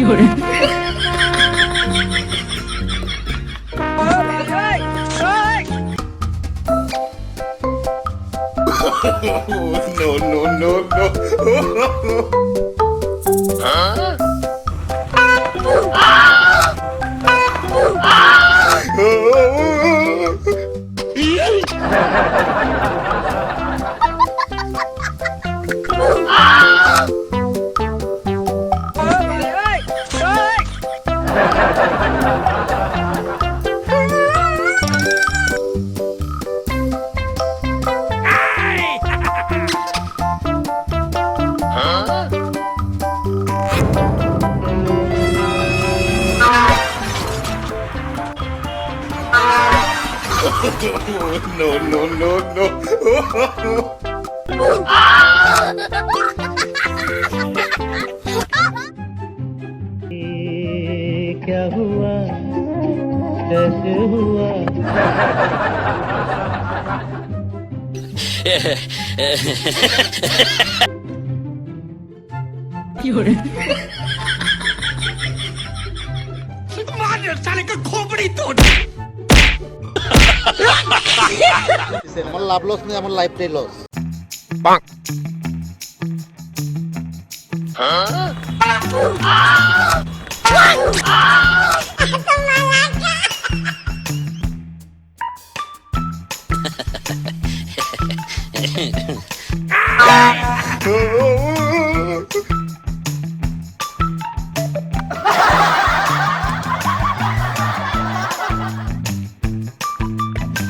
No, no, no, no. No, no, no, no. क्या हुआ कैसे हुआ আমার লাভ লস নেই, আমার লাইফটাই loss.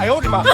I owed him up.